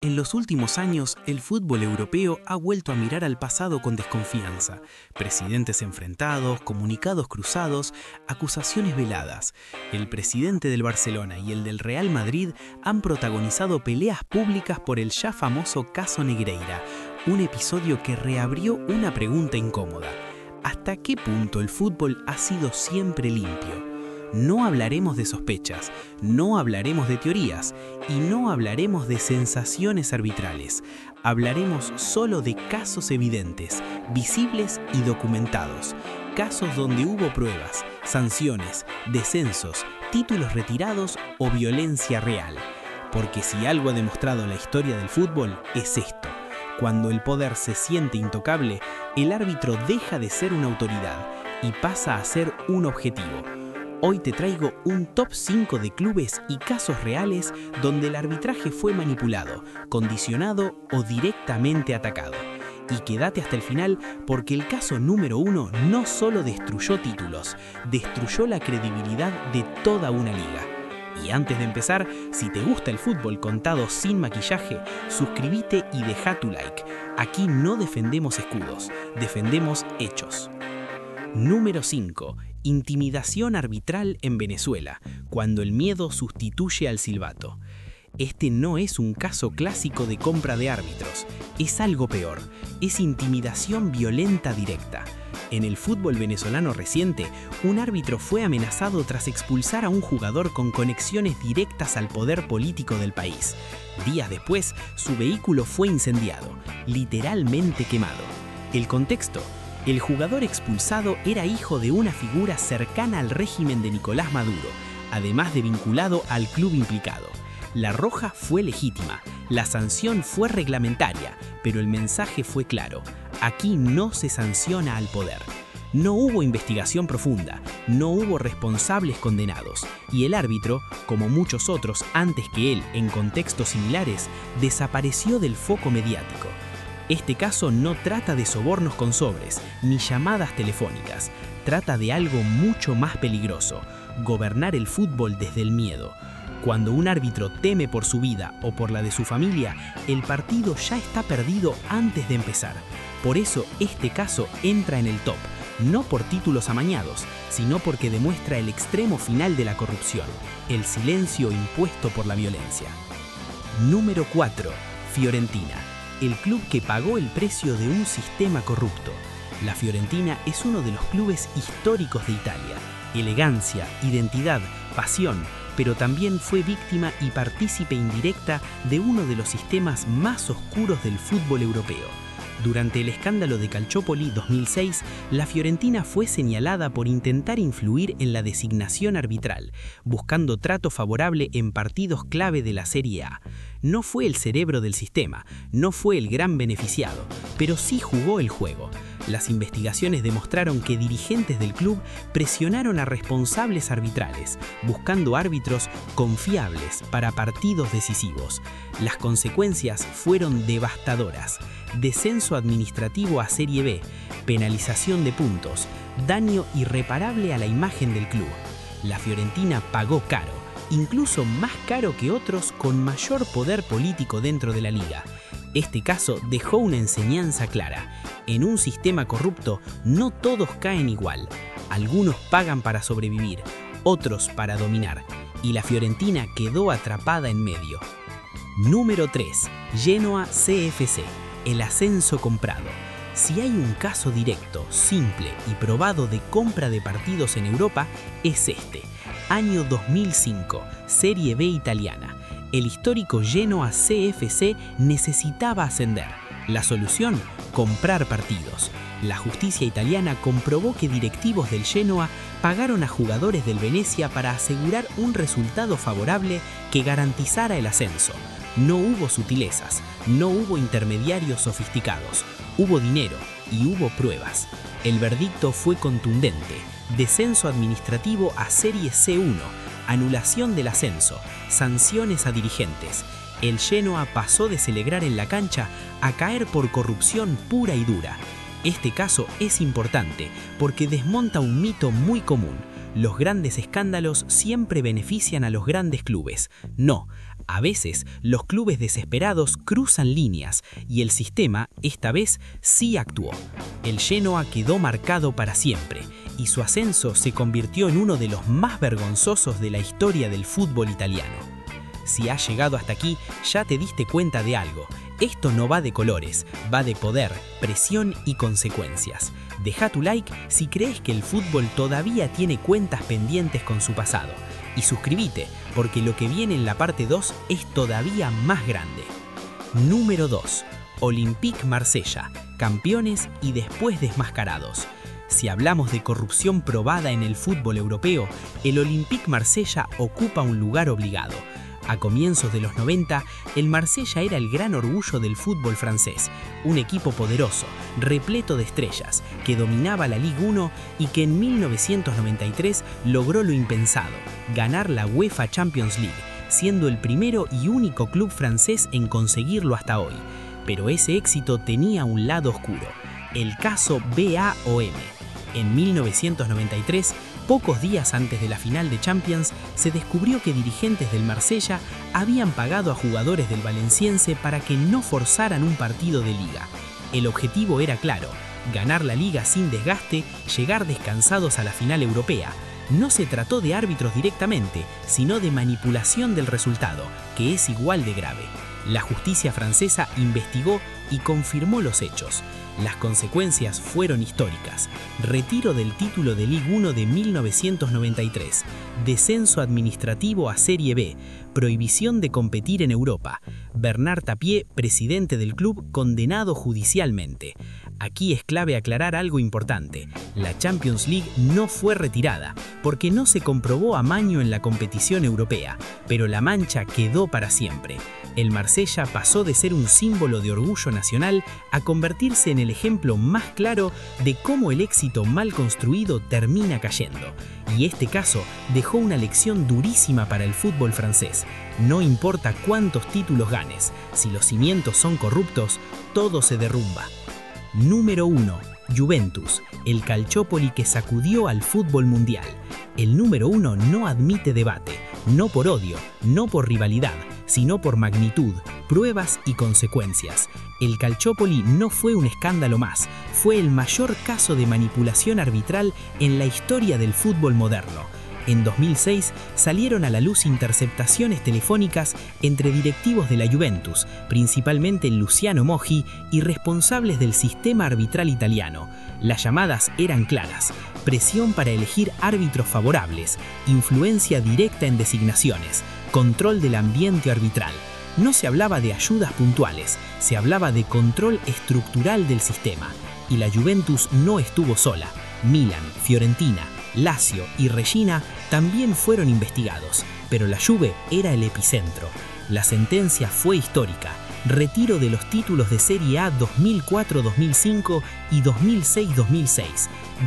En los últimos años, el fútbol europeo ha vuelto a mirar al pasado con desconfianza. Presidentes enfrentados, comunicados cruzados, acusaciones veladas. El presidente del Barcelona y el del Real Madrid han protagonizado peleas públicas por el ya famoso caso Negreira, un episodio que reabrió una pregunta incómoda. ¿Hasta qué punto el fútbol ha sido siempre limpio? No hablaremos de sospechas, no hablaremos de teorías y no hablaremos de sensaciones arbitrales. Hablaremos solo de casos evidentes, visibles y documentados. Casos donde hubo pruebas, sanciones, descensos, títulos retirados o violencia real. Porque si algo ha demostrado la historia del fútbol es esto. Cuando el poder se siente intocable, el árbitro deja de ser una autoridad y pasa a ser un objetivo. Hoy te traigo un top 5 de clubes y casos reales donde el arbitraje fue manipulado, condicionado o directamente atacado. Y quédate hasta el final porque el caso número 1 no solo destruyó títulos, destruyó la credibilidad de toda una liga. Y antes de empezar, si te gusta el fútbol contado sin maquillaje, suscríbete y deja tu like. Aquí no defendemos escudos, defendemos hechos. Número 5. Intimidación arbitral en Venezuela, cuando el miedo sustituye al silbato. Este no es un caso clásico de compra de árbitros, es algo peor, es intimidación violenta directa. En el fútbol venezolano reciente, un árbitro fue amenazado tras expulsar a un jugador con conexiones directas al poder político del país. Días después, su vehículo fue incendiado, literalmente quemado. El contexto: el jugador expulsado era hijo de una figura cercana al régimen de Nicolás Maduro, además de vinculado al club implicado. La roja fue legítima, la sanción fue reglamentaria, pero el mensaje fue claro: aquí no se sanciona al poder. No hubo investigación profunda, no hubo responsables condenados, y el árbitro, como muchos otros antes que él en contextos similares, desapareció del foco mediático. Este caso no trata de sobornos con sobres, ni llamadas telefónicas. Trata de algo mucho más peligroso: gobernar el fútbol desde el miedo. Cuando un árbitro teme por su vida o por la de su familia, el partido ya está perdido antes de empezar. Por eso este caso entra en el top, no por títulos amañados, sino porque demuestra el extremo final de la corrupción, el silencio impuesto por la violencia. Número 4. Fiorentina. El club que pagó el precio de un sistema corrupto. La Fiorentina es uno de los clubes históricos de Italia. Elegancia, identidad, pasión, pero también fue víctima y partícipe indirecta de uno de los sistemas más oscuros del fútbol europeo. Durante el escándalo de Calciopoli 2006, la Fiorentina fue señalada por intentar influir en la designación arbitral, buscando trato favorable en partidos clave de la Serie A. No fue el cerebro del sistema, no fue el gran beneficiado, pero sí jugó el juego. Las investigaciones demostraron que dirigentes del club presionaron a responsables arbitrales, buscando árbitros confiables para partidos decisivos. Las consecuencias fueron devastadoras: descenso administrativo a Serie B, penalización de puntos, daño irreparable a la imagen del club. La Fiorentina pagó caro, incluso más caro que otros con mayor poder político dentro de la liga. Este caso dejó una enseñanza clara: en un sistema corrupto no todos caen igual. Algunos pagan para sobrevivir, otros para dominar, y la Fiorentina quedó atrapada en medio. Número 3. Genoa CFC. El ascenso comprado. Si hay un caso directo, simple y probado de compra de partidos en Europa, es este. Año 2005, Serie B italiana. El histórico Genoa CFC necesitaba ascender. La solución: comprar partidos. La justicia italiana comprobó que directivos del Genoa pagaron a jugadores del Venezia para asegurar un resultado favorable que garantizara el ascenso. No hubo sutilezas, no hubo intermediarios sofisticados, hubo dinero y hubo pruebas. El veredicto fue contundente: descenso administrativo a Serie C1, anulación del ascenso, sanciones a dirigentes. El Genoa pasó de celebrar en la cancha a caer por corrupción pura y dura. Este caso es importante porque desmonta un mito muy común: los grandes escándalos siempre benefician a los grandes clubes. No, A veces, los clubes desesperados cruzan líneas y el sistema, esta vez, sí actuó. El Genoa quedó marcado para siempre y su ascenso se convirtió en uno de los más vergonzosos de la historia del fútbol italiano. Si has llegado hasta aquí, ya te diste cuenta de algo. Esto no va de colores, va de poder, presión y consecuencias. Deja tu like si crees que el fútbol todavía tiene cuentas pendientes con su pasado. Y suscríbete, porque lo que viene en la parte 2 es todavía más grande. Número 2. Olympique Marsella, campeones y después desmascarados. Si hablamos de corrupción probada en el fútbol europeo, el Olympique Marsella ocupa un lugar obligado. A comienzos de los 90, el Marsella era el gran orgullo del fútbol francés, un equipo poderoso, repleto de estrellas, que dominaba la Ligue 1 y que en 1993 logró lo impensado, ganar la UEFA Champions League, siendo el primero y único club francés en conseguirlo hasta hoy. Pero ese éxito tenía un lado oscuro, el caso BAOM. En 1993, pocos días antes de la final de Champions, se descubrió que dirigentes del Marsella habían pagado a jugadores del Valenciense para que no forzaran un partido de liga. El objetivo era claro, ganar la liga sin desgaste, llegar descansados a la final europea. No se trató de árbitros directamente, sino de manipulación del resultado, que es igual de grave. La justicia francesa investigó y confirmó los hechos. Las consecuencias fueron históricas. Retiro del título de Ligue 1 de 1993, descenso administrativo a Serie B, prohibición de competir en Europa. Bernard Tapie, presidente del club, condenado judicialmente. Aquí es clave aclarar algo importante. La Champions League no fue retirada, porque no se comprobó amaño en la competición europea, pero la mancha quedó para siempre. El Marsella pasó de ser un símbolo de orgullo nacional a convertirse en el ejemplo más claro de cómo el éxito mal construido termina cayendo. Y este caso dejó una lección durísima para el fútbol francés. No importa cuántos títulos ganes, si los cimientos son corruptos, todo se derrumba. Número 1. Juventus, el Calciopoli que sacudió al fútbol mundial. El número 1 no admite debate, no por odio, no por rivalidad, sino por magnitud, pruebas y consecuencias. El Calciopoli no fue un escándalo más, fue el mayor caso de manipulación arbitral en la historia del fútbol moderno. En 2006 salieron a la luz interceptaciones telefónicas entre directivos de la Juventus, principalmente Luciano Moggi, y responsables del sistema arbitral italiano. Las llamadas eran claras: presión para elegir árbitros favorables, influencia directa en designaciones, control del ambiente arbitral. No se hablaba de ayudas puntuales, se hablaba de control estructural del sistema. Y la Juventus no estuvo sola. Milan, Fiorentina, Lazio y Regina también fueron investigados, pero la Juve era el epicentro. La sentencia fue histórica: retiro de los títulos de Serie A 2004-2005 y 2006-2006,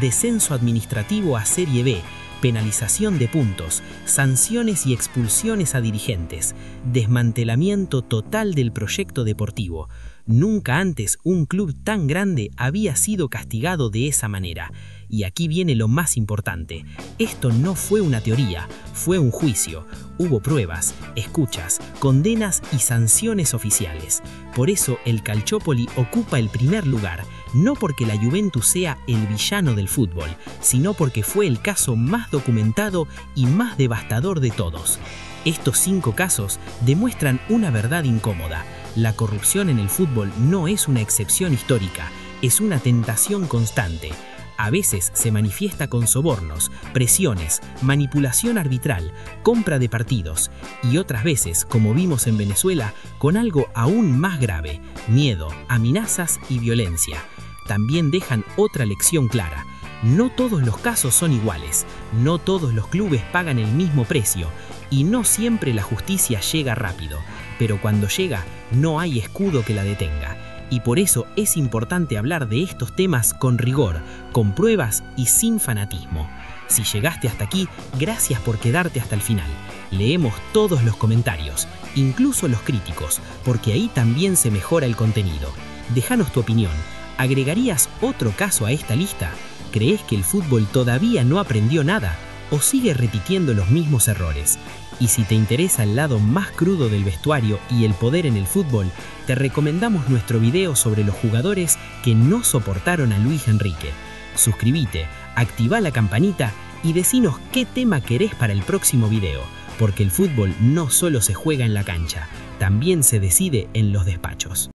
descenso administrativo a Serie B, penalización de puntos, sanciones y expulsiones a dirigentes, desmantelamiento total del proyecto deportivo. Nunca antes un club tan grande había sido castigado de esa manera. Y aquí viene lo más importante. Esto no fue una teoría, fue un juicio. Hubo pruebas, escuchas, condenas y sanciones oficiales. Por eso el Calciopoli ocupa el primer lugar, no porque la Juventus sea el villano del fútbol, sino porque fue el caso más documentado y más devastador de todos. Estos 5 casos demuestran una verdad incómoda. La corrupción en el fútbol no es una excepción histórica, es una tentación constante. A veces se manifiesta con sobornos, presiones, manipulación arbitral, compra de partidos, y otras veces, como vimos en Venezuela, con algo aún más grave: miedo, amenazas y violencia. También dejan otra lección clara: no todos los casos son iguales, no todos los clubes pagan el mismo precio, y no siempre la justicia llega rápido, pero cuando llega, no hay escudo que la detenga. Y por eso es importante hablar de estos temas con rigor, con pruebas y sin fanatismo. Si llegaste hasta aquí, gracias por quedarte hasta el final. Leemos todos los comentarios, incluso los críticos, porque ahí también se mejora el contenido. Déjanos tu opinión. ¿Agregarías otro caso a esta lista? ¿Crees que el fútbol todavía no aprendió nada o sigue repitiendo los mismos errores? Y si te interesa el lado más crudo del vestuario y el poder en el fútbol, te recomendamos nuestro video sobre los jugadores que no soportaron a Luis Enrique. Suscríbete, activa la campanita y decinos qué tema querés para el próximo video, porque el fútbol no solo se juega en la cancha, también se decide en los despachos.